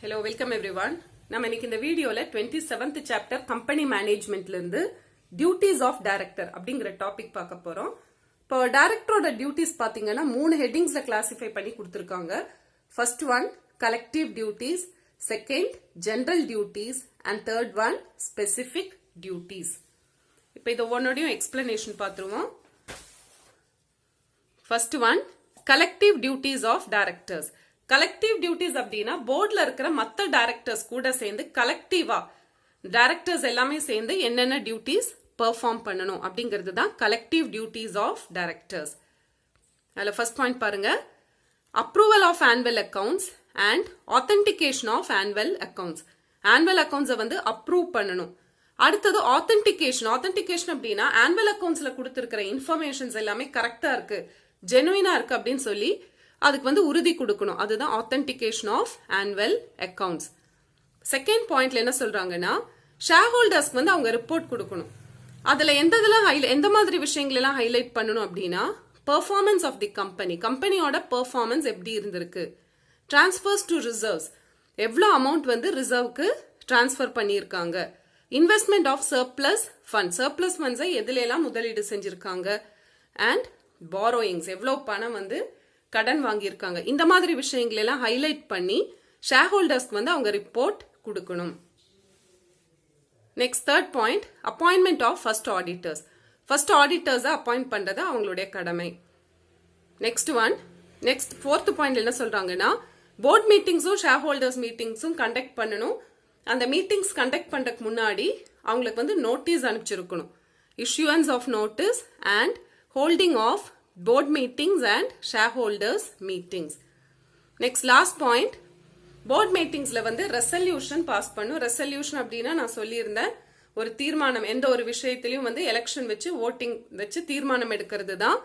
Hello, welcome everyone. நம்ம இன்னைக்கு இந்த வீடியோல 27th சாப்டர் கம்பெனி மேனேஜ்மெண்ட்ல இருந்து டியூட்டிஸ் ஆஃப் டைரக்டர் அப்படிங்கிற டாபிக் பார்க்க போறோம். இப்போ டைரக்டரோட டியூட்டிஸ் பாத்தீங்கன்னா மூணு ஹெட்டிங்ஸ்ல கிளாசிஃபை பண்ணி கொடுத்திருக்காங்க. First one collective duties, second general duties and third one specific duties. இப்போ இது ஒவ்வொன்னோடையும் எக்ஸ்பிளனேஷன் பார்த்துருவோம். First one collective duties of directors. Collective duties அப்படின்னா போர்ட்ல இருக்கிற மற்ற டைரக்டர்ஸ் கூட சேர்ந்து கலெக்டிவா டைரக்டர்ஸ் எல்லாமே சேர்ந்து என்னென்ன டியூட்டிஸ் பெர்ஃபார்ம் பண்ணணும் அப்படிங்கிறது தான் கலெக்டிவ் டியூட்டிஸ் ஆஃப் டைரக்டர்ஸ். அதில் ஃபர்ஸ்ட் பாயிண்ட் பாருங்க, approval of annual accounts and authentication of annual accounts. Annual அக்கவுண்ட்ஸை வந்து அப்ரூவ் பண்ணணும். அடுத்தது ஆத்தென்டிகேஷன். ஆத்தென்டிகேஷன் அப்படின்னா ஆனுவல் அக்கவுண்ட்ஸ்ல கொடுத்துருக்கிற இன்ஃபர்மேஷன்ஸ் எல்லாமே கரெக்டா இருக்கு, ஜெனுவினா இருக்கு அப்படின்னு சொல்லி அதுக்கு வந்து உறுதி கொடுக்கணும். அதுதான் authentication of annual accounts. Second பாயிண்ட்ல என்ன சொல்றாங்கன்னா, ஷேர் ஹோல்டர்ஸ்க்கு வந்து அவங்க ரிப்போர்ட் கொடுக்கணும். அதுல எந்த மாதிரி விஷயங்கள் எல்லாம் ஹைலைட் பண்ணணும் அப்படின்னா, பெர்ஃபார்மன்ஸ் ஆஃப் தி கம்பெனி, கம்பெனியோட பெர்ஃபார்மன்ஸ் எப்படி இருந்திருக்கு, டிரான்ஸ்ஃபர்ஸ் டு ரிசர்வ்ஸ், எவ்வளோ அமௌண்ட் வந்து ரிசர்வ்க்கு டிரான்ஸ்ஃபர் பண்ணியிருக்காங்க, investment of surplus fund, surplus ஃபண்ட்ஸை எதுல எல்லாம் முதலீடு செஞ்சிருக்காங்க, அண்ட் பாரோயிங்ஸ், எவ்வளோ பணம் வந்து கடன் வாங்கியிருக்காங்க. இந்த மாதிரி விஷயங்கள் எல்லாம் ஹைலைட் பண்ணி ஷேர் ஹோல்டர்ஸ்க்கு வந்து அவங்க ரிப்போர்ட் கொடுக்கணும். Next third point, appointment of first auditors. First ஆடிட்டர்ஸை அப்பாயிண்ட் பண்றது அவங்களுடைய கடமை. நெக்ஸ்ட் ஃபோர்த் பாயிண்ட் என்ன சொல்றாங்கன்னா, போர்ட் மீட்டிங்ஸும் ஷேர் ஹோல்டர்ஸ் மீட்டிங்ஸும் கண்டக்ட் பண்ணணும். அந்த மீட்டிங்ஸ் கண்டக்ட் பண்றதுக்கு முன்னாடி அவங்களுக்கு வந்து நோட்டீஸ் அனுப்பிச்சிருக்கணும். Issuance of notice and holding of board meetings and shareholders meetings. Next last point, board meetingsல வந்து ரெசல்யூஷன் பாஸ் பண்ணும். ரெசல்யூஷன் அப்படின்னா நான் சொல்லியிருந்தேன், ஒரு தீர்மானம், எந்த ஒரு விஷயத்திலையும் வந்து எலெக்ஷன் வச்சு ஓட்டிங் வச்சு தீர்மானம் எடுக்கிறது தான்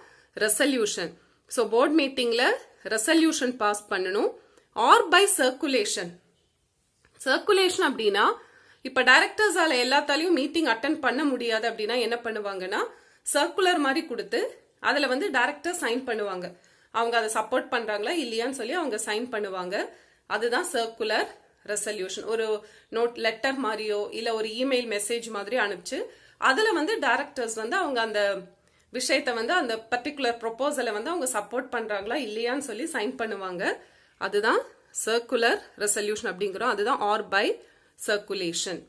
ரெசல்யூஷன். ஸோ போர்ட் மீட்டிங்ல ரெசல்யூஷன் பாஸ் பண்ணணும். Or by circulation. சர்க்குலேஷன் அப்படின்னா இப்ப டைரக்டர்ஸால எல்லாத்தாலையும் மீட்டிங் அட்டென்ட் பண்ண முடியாது அப்படின்னா என்ன பண்ணுவாங்கன்னா, சர்க்குலர் மாதிரி கொடுத்து அதுல வந்து டைரக்டர் சைன் பண்ணுவாங்க. அவங்க அதை சப்போர்ட் பண்றாங்களா இல்லையான்னு சொல்லி அவங்க சைன் பண்ணுவாங்க. அதுதான் சர்க்குலர் ரெசல்யூஷன். ஒரு நோட் லெட்டர் மாதிரியோ இல்ல ஒரு இமெயில் மெசேஜ் மாதிரி அனுப்பிச்சு அதுல வந்து டைரக்டர்ஸ் வந்து அவங்க அந்த விஷயத்த வந்து அந்த பர்டிகுலர் ப்ரொபோசலை வந்து அவங்க சப்போர்ட் பண்றாங்களா இல்லையான்னு சொல்லி சைன் பண்ணுவாங்க. அதுதான் சர்க்குலர் ரெசல்யூஷன் அப்படிங்கிறோம். அதுதான் or by circulation.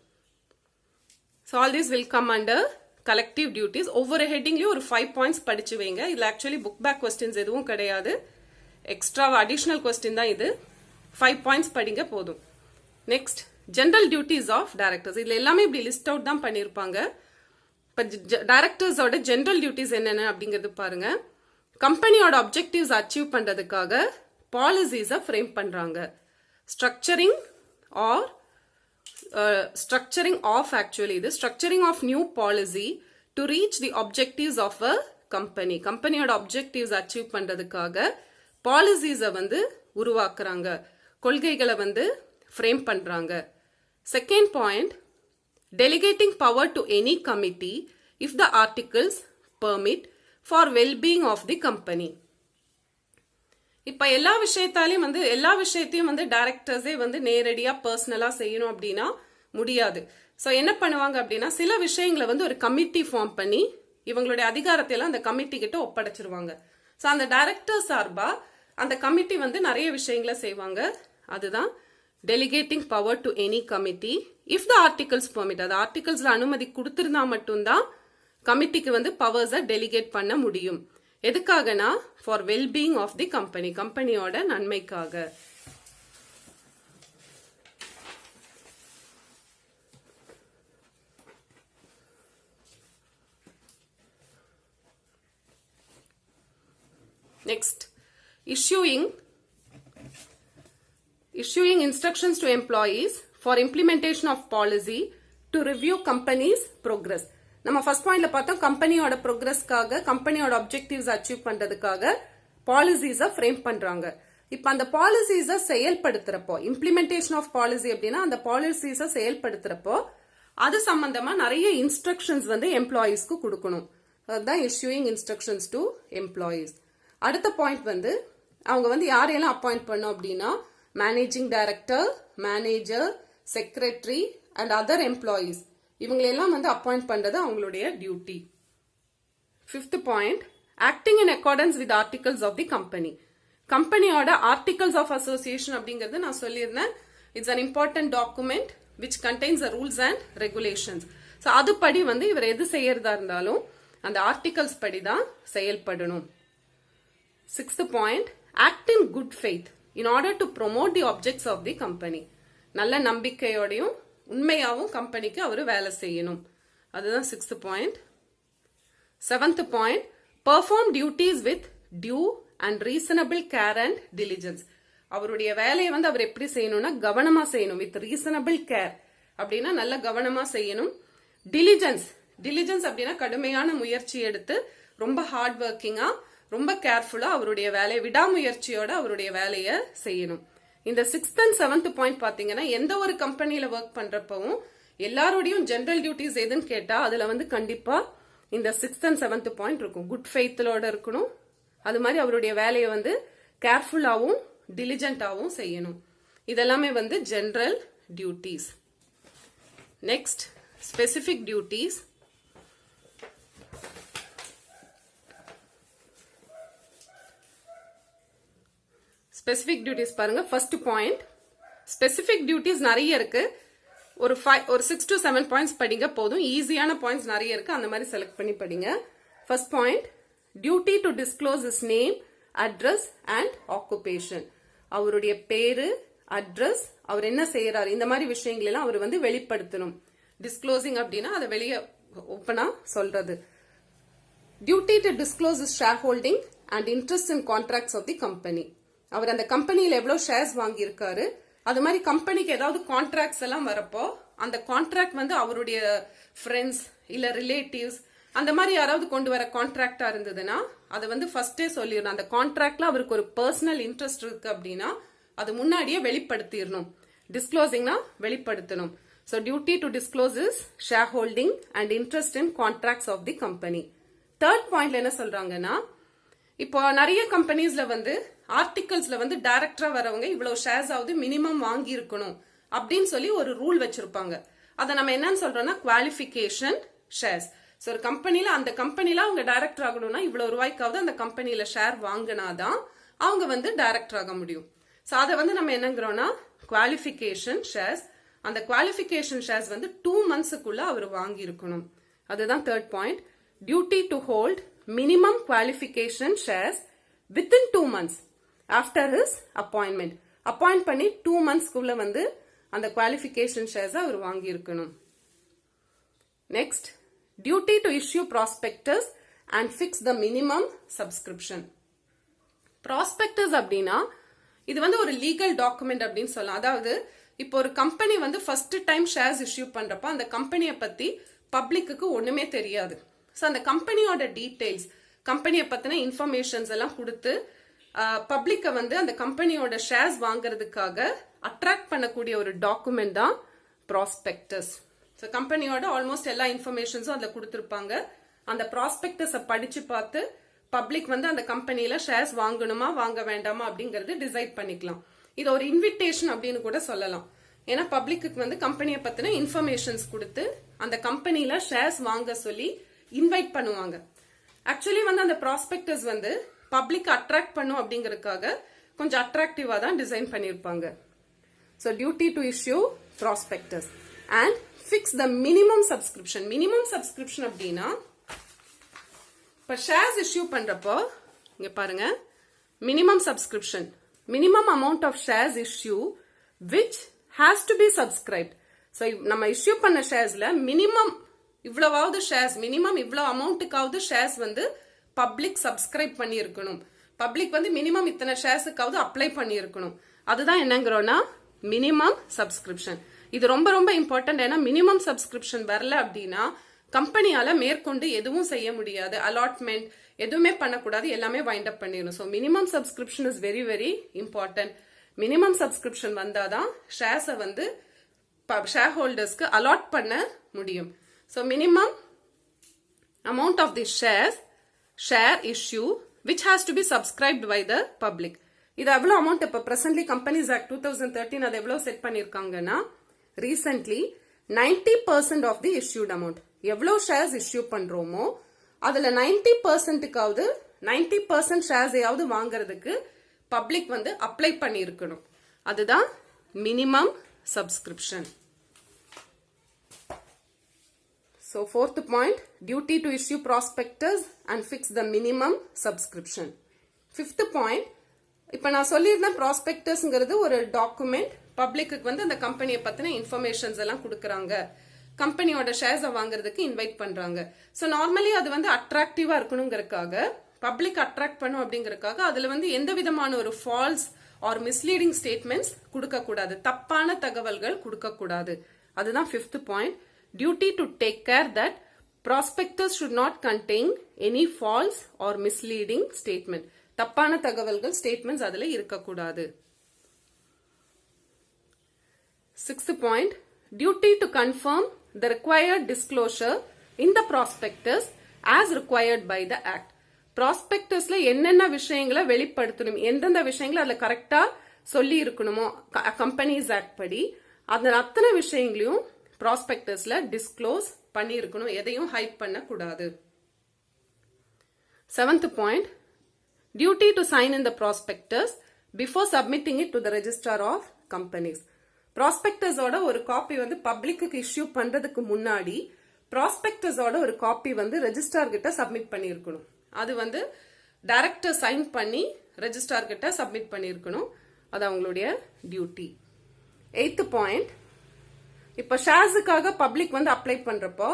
So all this will come under collective duties. ஒவ்வொரு ஹெட்டிங்லயும் ஒரு 5 பாயிண்ட்ஸ் படிச்சு வைங்க. இதுல ஆக்சுவலி புக் பேக் கொஸ்டின்ஸ் எதுவும் கிடையாது, எக்ஸ்ட்ரா அடிஷனல் கொஸ்டின் தான் இது. 5 பாயிண்ட்ஸ் படிங்க போதும். Next general duties of directors. இதுல எல்லாமே இப்படி லிஸ்ட் அவுட் தான் பண்ணிருப்பாங்க. இப்ப டைரக்டர்ஸோட ஜெனரல் டியூட்டிஸ் என்னென்ன அப்படிங்கிறது பாருங்க. கம்பெனியோட அப்ஜெக்டிவ்ஸ் அச்சீவ் பண்றதுக்காக பாலிசிஸை ஃப்ரேம் பண்றாங்க. Structuring of new policy to reach the objectives of a company. கம்பெனியோட objectives அச்சீவ் பண்றதுக்காக பாலிசிஸை வந்து உருவாக்குறாங்க, கொள்கைகளை வந்து ஃப்ரேம் பண்றாங்க. Second point, delegating power to any committee if the articles permit for well-being of the company. இப்ப எல்லா விஷயத்தையும் வந்து டைரக்டர்ஸே வந்து நேரடியா பர்சனலா செய்யணும் அப்படின்னா முடியாது. சோ என்ன பண்ணுவாங்க அப்படின்னா, சில விஷயங்களை வந்து ஒரு கமிட்டி ஃபார்ம் பண்ணி இவங்களுடைய அதிகாரத்தை எல்லாம் அந்த கமிட்டி கிட்ட ஒப்படைச்சிருவாங்க. சோ அந்த டைரக்டர் சார்பா அந்த கமிட்டி வந்து நிறைய விஷயங்களை செய்வாங்க. அதுதான் delegating power to any committee if the articles permit. அது ஆர்டிகல்ஸ்ல அனுமதி கொடுத்திருந்தா மட்டும்தான் கமிட்டிக்கு வந்து பவர்ஸை டெலிகேட் பண்ண முடியும். எதுக்காகனா, for wellbeing of the company, கம்பெனியோட நன்மைக்காக. Next, issuing instructions to employees for implementation of policy to review company's progress. நம்ம ஃபர்ஸ்ட் பாயிண்ட்ல பார்த்தோம், கம்பெனியோட ப்ரோக்ரஸ்க்காக, கம்பெனியோட அப்ஜெக்டிவ்ஸ் அச்சீவ் பண்றதுக்காக பாலிசிஸை ஃப்ரேம் பண்றாங்க. இப்ப அந்த பாலிசிஸை செயல்படுத்துறப்போ, இம்ப்ளிமெண்டேஷன் ஆஃப் பாலிசி அப்படின்னா அந்த பாலிசிஸை செயல்படுத்துறப்போ அது சம்பந்தமா நிறைய இன்ஸ்ட்ரக்ஷன்ஸ் வந்து எம்ப்ளாயீஸ்க்கு கொடுக்கணும். அதுதான் இஷ்யூயிங் இன்ஸ்ட்ரக்ஷன்ஸ் டு எம்ப்ளாயீஸ். அடுத்த பாயிண்ட் வந்து அவங்க வந்து யாரையெல்லாம் அப்பாயிண்ட் பண்ணும் அப்படின்னா, managing director, manager, secretary and other employees இவங்களெல்லாம் வந்து அப்பாயிண்ட் பண்றது அவங்களுடைய duty. 5th point, acting in accordance with articles of the company. கம்பெனியோட ஆர்டிகல்ஸ் ஆஃப் அசோசியேஷன் அப்படிங்கிறது நான் சொல்லியிருந்தேன். It's an important document which contains the rules and regulations. So அதுபடி வந்து இவர் எது செய்யறதா இருந்தாலும் அந்த ஆர்டிகல்ஸ் படி தான் செயல்படணும். 6th point, act in good faith in order to promote the objects of the company. நல்ல நம்பிக்கையோடையும் உண்மையாவும் கம்பெனிக்கு அவர் வேலை செய்யணும். அதுதான் 6th point. 7th point, perform duties with due and reasonable care and diligence. அவருடைய வேலையை வந்து அவர் எப்படி செய்யணும்னா கவனமா செய்யணும். வித் ரீசனபிள் கேர் அப்படின்னா நல்ல கவனமா செய்யணும். டிலிஜென்ஸ் அப்படின்னா கடுமையான முயற்சி எடுத்து ரொம்ப ஹார்ட் ஒர்க்கிங்கா ரொம்ப கேர்ஃபுல்லா அவருடைய வேலையை விடாமுயற்சியோட அவருடைய வேலையை செய்யணும். இந்த 6th and 7th பாயிண்ட் பாத்தீங்கன்னா எந்த ஒரு கம்பெனில ஒர்க் பண்றப்பவும் எல்லாரோடையும் ஜெனரல் டியூட்டிஸ் எதுன்னு கேட்டா அதுல வந்து கண்டிப்பா இந்த 6th and 7th பாயிண்ட் இருக்கும். குட் ஃபெய்த்தோட இருக்கணும். அது மாதிரி அவருடைய வேலையை வந்து கேர்ஃபுல்லாவும் டிலிஜென்டாவும் செய்யணும். இதெல்லாமே வந்து general duties. Next, specific duties. Specific duties பாருங்க. ஃபர்ஸ்ட் பாயிண்ட், ஸ்பெசிபிக் டியூட்டிஸ் நிறைய இருக்கு. ஒரு 6 to 7 பாயிண்ட்ஸ் படிங்க போதும். ஈஸியான பாயிண்ட்ஸ் நிறைய இருக்கு, அந்த மாதிரி செலக்ட் பண்ணி படிங்க. First point, duty to disclose is name, address and occupation. அவருடைய பேரு, அட்ரஸ், அவர் என்ன செய்யறாரு, இந்த மாதிரி விஷயங்கள் எல்லாம் அவர் வந்து வெளிப்படுத்தணும். டிஸ்க்ளோசிங் அப்படின்னா அதை வெளியே ஓப்பனா சொல்றது. Duty to disclose is shareholding and interest in contracts of the company. அவர் அந்த கம்பெனியில எவ்வளவு ஷேர்ஸ் வாங்கி இருக்காரு, அது மாதிரி கம்பெனிக்கு ஏதாவது கான்ட்ராக்ட்ஸ் எல்லாம் வரப்போ அந்த கான்ட்ராக்ட் வந்து அவருடைய ஃப்ரெண்ட்ஸ் இல்ல ரிலேட்டிவ்ஸ் அந்த மாதிரி யாராவது கொண்டு வர கான்ட்ராக்டா இருந்ததுன்னா அதை வந்து ஃபர்ஸ்டே சொல்லிடணும். அந்த கான்ட்ராக்ட்ல அவருக்கு ஒரு பர்சனல் இன்ட்ரெஸ்ட் இருக்கு அப்படின்னா அது முன்னாடியே வெளிப்படுத்திடணும். டிஸ்க்ளோசிங்னா வெளிப்படுத்தணும். So duty to disclose is shareholding and interest in contracts of the company. 3rd பாயிண்ட்ல என்ன சொல்றாங்கன்னா, இப்போ நிறைய கம்பெனிஸ்ல வந்து ஆர்டிகல்ஸ்ல வந்து டைரக்டரா வரவங்க இவ்வளவு ஷேர்ஸ் ஆகுது மினிமம் வாங்கி இருக்கணும் அப்படின்னு சொல்லி ஒரு ரூல் வச்சிருப்பாங்க. அதை நம்ம என்னன்னு சொல்றோம்னா குவாலிஃபிகேஷன் ஷேர்ஸ். ஸோ ஒரு கம்பெனில அந்த கம்பெனில அவங்க டைரக்டர் ஆகணும்னா இவ்வளவு ரூபாய்க்காவது அந்த கம்பெனில ஷேர் வாங்கினாதான் அவங்க வந்து டைரக்டர் ஆக முடியும். ஸோ அதை வந்து நம்ம என்னங்கிறோம்னா குவாலிஃபிகேஷன் ஷேர்ஸ். அந்த குவாலிஃபிகேஷன் ஷேர்ஸ் வந்து 2 monthsக்குள்ள அவர் வாங்கி இருக்கணும். அதுதான் 3rd point. Duty to hold minimum qualification shares within 2 months after his appointment. Appoint பண்ணி 2 monthsக்குள்ள வந்து அந்த குவாலிஃபிகேஷன் ஷேர்ஸ் அவர் வாங்கி இருக்கணும். Next, duty to issue prospectus and fix the minimum subscription. Prospectus அப்படின்னா இது வந்து ஒரு லீகல் டாக்குமெண்ட் அப்படின்னு சொல்லலாம். அதாவது இப்போ ஒரு கம்பெனி வந்து ஃபர்ஸ்ட் டைம் ஷேர்ஸ் இஷ்யூ பண்றப்ப அந்த கம்பெனியை பத்தி பப்ளிக்கு ஒண்ணுமே தெரியாது. ஸோ அந்த கம்பெனியோட டீடைல்ஸ், கம்பெனியை பத்தின இன்ஃபர்மேஷன்ஸ் எல்லாம் கொடுத்து பப்ளிக்கை வந்து அந்த கம்பெனியோட ஷேர்ஸ் வாங்குறதுக்காக அட்ராக்ட் பண்ணக்கூடிய ஒரு டாக்குமெண்ட் தான் ப்ராஸ்பெக்டஸ். ஸோ கம்பெனியோட ஆல்மோஸ்ட் எல்லா இன்ஃபர்மேஷன்ஸும் அதில் கொடுத்துருப்பாங்க. அந்த ப்ராஸ்பெக்டஸை படிச்சு பார்த்து பப்ளிக் வந்து அந்த கம்பெனியில ஷேர்ஸ் வாங்கணுமா வாங்க வேண்டாமா அப்படிங்கறது டிசைட் பண்ணிக்கலாம். இது ஒரு இன்விடேஷன் அப்படின்னு கூட சொல்லலாம். ஏன்னா பப்ளிக்கு வந்து கம்பெனியை பத்தின இன்ஃபர்மேஷன்ஸ் கொடுத்து அந்த கம்பெனியில ஷேர்ஸ் வாங்க சொல்லி இன்வைட் பண்ணுவாங்க. ஆக்சுவலி வந்து அந்த ப்ராஸ்பெக்டஸ் வந்து பப்ளிக் அட்ராக்ட் பண்ணும் அப்படிங்கறதுக்காக கொஞ்சம் அட்ராக்டிவா தான் டிசைன் பண்ணிருப்பாங்க. So duty to issue prospectus and fix the minimum subscription. Minimum subscription அப்படின்னா இப்போ ஷேர்ஸ் இஷ்யூ பண்றப்போ இங்க பாருங்க, minimum subscription, minimum amount of shares issue which has to be subscribed. So நம்ம இஷ்யூ பண்ண ஷேர்ஸ்ல மினிமம் இவ்வளவாவது ஷேர்ஸ், மினிமம் இவ்வளவு அமௌண்ட்டுக்காவது ஷேர்ஸ் வந்து பப்ளிக் சப்ஸ்கிரைப் பண்ணி இருக்கணும். பப்ளிக் வந்து மினிமம் இத்தனை ஷேர்ஸுக்காவது அப்ளை பண்ணி இருக்கணும். அதுதான் என்னங்கிறோம்னா மினிமம் சப்ஸ்கிரிப்ஷன். இது ரொம்ப ரொம்ப இம்பார்ட்டன்ட். ஏன்னா மினிமம் சப்ஸ்கிரிப்ஷன் வரல அப்படின்னா கம்பெனியால மேற்கொண்டு எதுவும் செய்ய முடியாது. அலாட்மெண்ட் எதுவுமே பண்ணக்கூடாது, எல்லாமே வைண்ட் அப் பண்ணிடணும். So minimum subscription is very very important. Minimum subscription வந்தாதான் ஷேர்ஸை வந்து ஷேர் ஹோல்டர்ஸ்க்கு அலாட் பண்ண முடியும். So minimum amount of the share issue which has to be subscribed by the public. இது எவ்வளவு அமௌண்ட் இப்ப பிரசன்ட்லி கம்பெனிஸ் ஆக்ட் 2013 அது எவ்வளவு செட் பண்ணிருக்காங்கன்னா recently 90% of the issued amount எவ்வளவு ஷேர்ஸ் இஷ்யூ பண்றோமோ அதுல 90%க்காவது 90% ஷேர்ஸையாவது வாங்குறதுக்கு பப்ளிக் வந்து அப்ளை பண்ணி இருக்கணும். அதுதான் minimum subscription. So fourth point, duty to issue prospectus and fix the minimum subscription. Fifth point, இப்ப நான் சொல்லியிருந்தேன் ப்ராஸ்பெக்டஸ்ங்கிறது ஒரு டாக்குமெண்ட் பப்ளிக்கு வந்து அந்த கம்பெனியை பத்தின இன்ஃபர்மேஷன்ஸ் எல்லாம் கொடுக்கறாங்க, கம்பெனியோட ஷேர்ஸை வாங்குறதுக்கு இன்வைட் பண்றாங்க. ஸோ நார்மலி அது வந்து அட்ராக்டிவா இருக்கணுங்கிறதுக்காக பப்ளிக் அட்ராக்ட் பண்ணும் அப்படிங்கறதுக்காக அதுல வந்து எந்த விதமான ஒரு ஃபால்ஸ் ஆர் மிஸ்லீடிங் ஸ்டேட்மெண்ட்ஸ் கொடுக்க கூடாது, தப்பான தகவல்கள் கொடுக்க கூடாது. அதுதான் fifth point. Duty to take care that prospectus should not contain any false or misleading statement. தப்பான தகவல்கள் ஸ்டேட்மெண்ட்ஸ் அதுல இருக்கக்கூடாது. Sixth point, duty to confirm the required disclosure in the prospectus as required by the act. prospectusல என்னென்ன விஷயங்களை வெளிப்படுத்தணும், எந்தெந்த விஷயங்களை அதுல கரெக்டா சொல்லி இருக்கணுமோ கம்பெனிஸ் ஆக்ட் படி அந்த அத்தனை விஷயங்களையும் ப்ராஸ்பெக்டஸ்ல டிஸ்க்ளோஸ் பண்ணி இருக்கணும், எதையும் ஹைட் பண்ண கூடாது. Seventh point, duty to sign in the prospectus before submitting it to the registrar of companies. ப்ராஸ்பெக்டஸோட ஒரு காப்பி வந்து பப்ளிக்கு இஷ்யூ பண்றதுக்கு முன்னாடி ப்ராஸ்பெக்டஸோட ஒரு காப்பி வந்து ரெஜிஸ்ட்ரார் கிட்ட சப்மிட் பண்ணி இருக்கணும். அது வந்து டைரக்டர் சைன் பண்ணி ரெஜிஸ்ட்ரார் கிட்ட சப்மிட் பண்ணி இருக்கணும். அது அவங்களுடைய டியூட்டி. எய்த் பாயிண்ட், இப்ப ஷேர்ஸுக்காக பப்ளிக் வந்து அப்ளை பண்றப்போ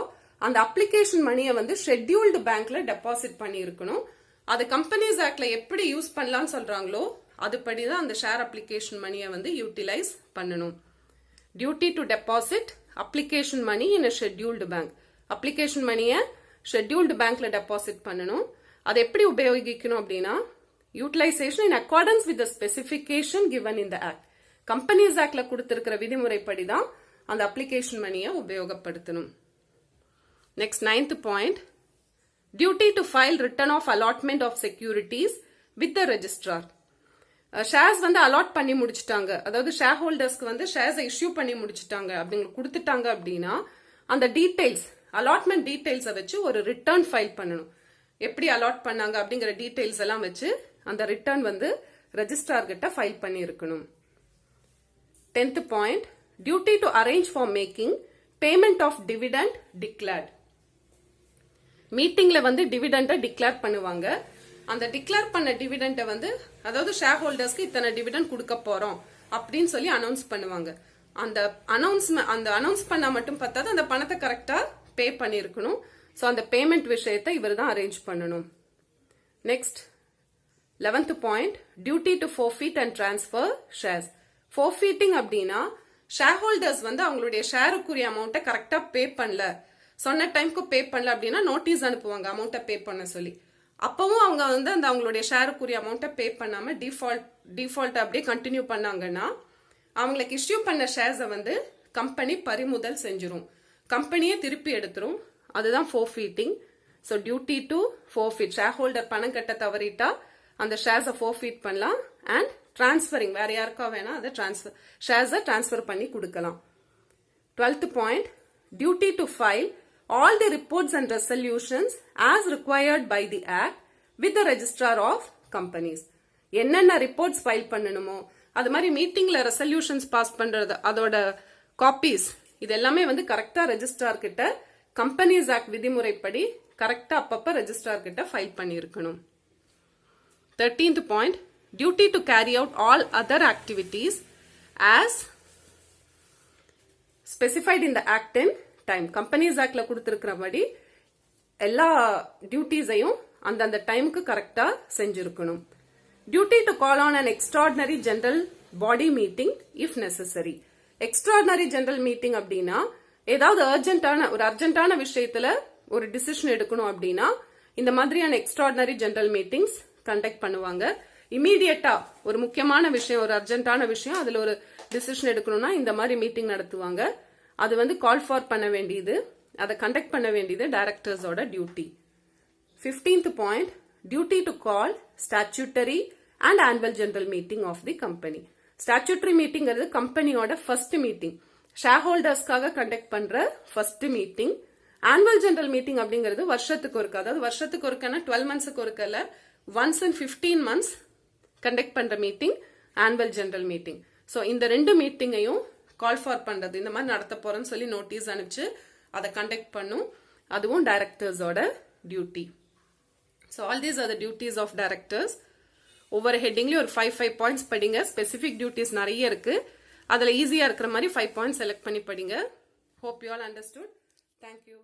அந்த அப்ளிகேஷன் மணியை வந்து ஷெட்யூல்டு பேங்க்ல டெபாசிட் பண்ணி இருக்கணும். அது கம்பெனிஸ் ஆக்ட்ல எப்படி யூஸ் பண்ணலாம்னு சொல்றாங்களோ அதுபடிதான் அந்த ஷேர் அப்ளிகேஷன் மணியை வந்து யூட்டிலைஸ் பண்ணணும். Duty to deposit application money in a scheduled bank. Application மணியை ஷெட்யூல்டு பேங்க்ல டெபாசிட் பண்ணணும். அதை எப்படி உபயோகிக்கணும் அப்படின்னா utilisation in accordance with the specification given in the act. Companies ஆக்ட்ல கொடுத்திருக்கிற விதிமுறைப்படி தான் அந்த அப்ளிகேஷன் மணியை உபயோகப்படுத்தணும். Next ninth point, duty to file return of allotment of securities with the registrar. Shares வந்து அலாட் பண்ணி முடிச்சுட்டாங்க, அதாவது ஷேர் ஹோல்டர்ஸ்க்கு வந்து ஷேர்ஸை இஷ்யூ பண்ணி முடிச்சுட்டாங்க அப்படிங்க கொடுத்துட்டாங்க அப்படின்னா அந்த டீடைல்ஸ் அலாட்மெண்ட் டீடைல்ஸை வச்சு ஒரு ரிட்டர்ன் ஃபைல் பண்ணணும். எப்படி அலாட் பண்ணாங்க அப்படிங்கிற டீடைல்ஸ் எல்லாம் வச்சு அந்த ரிட்டர்ன் வந்து ரெஜிஸ்ட்ரார் கிட்ட ஃபைல் பண்ணி இருக்கணும். 10th point, duty to arrange for making payment of dividend declared. மீட்டிங்ல வந்து டிவிடெண்ட டிக்ளேர் பண்ணுவாங்க. அந்த டிக்ளேர் பண்ண டிவிடெண்ட வந்து அதாவது ஷேர் ஹோல்டர்ஸ்க்கு இத்தனை டிவிடெண்ட் கொடுக்க போறோம் அப்படின்னு சொல்லி அனௌன்ஸ் பண்ணுவாங்க. அந்த அனௌன்ஸ் பண்ணா மட்டும் பார்த்தாது, அந்த பணத்தை கரெக்டா பே பண்ணிருக்கணும். ஸோ அந்த பேமெண்ட் விஷயத்தை இவர் தான் அரேஞ்ச் பண்ணணும். Next 11th point, duty to forfeit and transfer shares. forfeiting அப்படின்னா ஷேர் ஹோல்டர்ஸ் வந்து அவங்களுடைய ஷேருக்குரிய அமௌண்ட்டை கரெக்டா பே பண்ணல, சொன்ன டைம்க்கு பே பண்ணல அப்படின்னா நோட்டீஸ் அனுப்புவாங்க அமௌண்ட்டை பே பண்ண சொல்லி. அப்பவும் அவங்க வந்து அந்த அவங்களுடைய ஷேருக்குரிய அமௌண்ட்டை பே பண்ணாம டிஃபால்ட் அப்படியே கண்டினியூ பண்ணாங்கன்னா அவங்களுக்கு இஷ்யூ பண்ண ஷேர்ஸை வந்து கம்பெனி பறிமுதல் செஞ்சிரும், கம்பெனியை திருப்பி எடுத்துரும். அதுதான் forfeiting. So duty to forfeit, share holder பணம் கட்ட தவறிட்டா அந்த ஷேர்ஸை forfeit பண்ணலாம். அண்ட் டிரான்ஸ்பரிங், வேற யாருக்கா வேணா அதை ஷேர்ஸை டிரான்ஸ்பர் பண்ணி கொடுக்கலாம். 12th point, duty to file all the reports and resolutions as required by the act with the registrar of companies. என்னென்ன ரிப்போர்ட்ஸ் ஃபைல் பண்ணணுமோ அது மாதிரி மீட்டிங்ல ரெசல்யூஷன்ஸ் பாஸ் பண்றது அதோட காப்பீஸ் இது எல்லாமே வந்து கரெக்டா ரெஜிஸ்ட்ரார் கிட்ட கம்பெனிஸ் ஆக்ட் விதிமுறைப்படி கரெக்டா அப்பப்ப ரெஜிஸ்ட்ரார் கிட்ட ஃபைல் பண்ணி இருக்கணும். 13th பாயிண்ட், duty to carry out all other activities as specified in the act in time. Companies ஆக்ட்ல கொடுத்திருக்கிறபடி எல்லா டியூட்டிஸையும் அந்தந்த டைமுக்கு கரெக்டா செஞ்சிருக்கணும். Duty to call on an extraordinary general body meeting if necessary. Extraordinary general meeting அப்படின்னா ஏதாவது ஒரு அர்ஜென்டான விஷயத்துல ஒரு டிசிஷன் எடுக்கணும் அப்படின்னா இந்த மாதிரியான எக்ஸ்ட்ராடினரி ஜெனரல் மீட்டிங்ஸ் கண்டக்ட் பண்ணுவாங்க. இமீடியட்டா ஒரு முக்கியமான விஷயம், ஒரு அர்ஜென்டான விஷயம், அதுல ஒரு டிசிஷன் எடுக்கணும்னா இந்த மாதிரி மீட்டிங் நடத்துவாங்க. அது வந்து கால் ஃபார் பண்ண வேண்டியது, அதை கண்டக்ட் பண்ண வேண்டியது டைரக்டர்ஸோட டியூட்டி. 15th பாயிண்ட், duty to call statutory and annual general meeting of the company. Statutory மீட்டிங்கிறது கம்பெனியோட ஃபர்ஸ்ட் மீட்டிங், ஷேர் ஹோல்டர்ஸ்க்காக கண்டக்ட் பண்ற first meeting. Annual general meeting அப்படிங்கிறது வருஷத்துக்கு ஒருக்க, அதாவது வருஷத்துக்கு ஒருக்கனா 12 மந்த்ஸுக்கு ஒருக்கல, ஒன்ஸ் இன் 15 மந்த்ஸ் கண்டக்ட் பண்ற meeting annual general meeting. So இந்த 2 மீட்டிங்கையும் கால் ஃபார் பண்றது, இந்த மாதிரி நடத்த போறேன்னு சொல்லி நோட்டீஸ் அனுப்பிச்சு அதை கண்டக்ட் பண்ணும். அதுவும் டைரக்டர்ஸோட duty. So all these are the duties of directors. ஒவ்வொரு ஹெட்டிங்லயும் ஒரு 5 பாயிண்ட்ஸ் படிங்க. ஸ்பெசிபிக் டியூட்டிஸ் நிறைய இருக்கு, அதுல ஈஸியா இருக்கிற மாதிரி 5 பாயிண்ட்ஸ் செலக்ட் பண்ணி படிங்க. Hope you all understood. Thank you.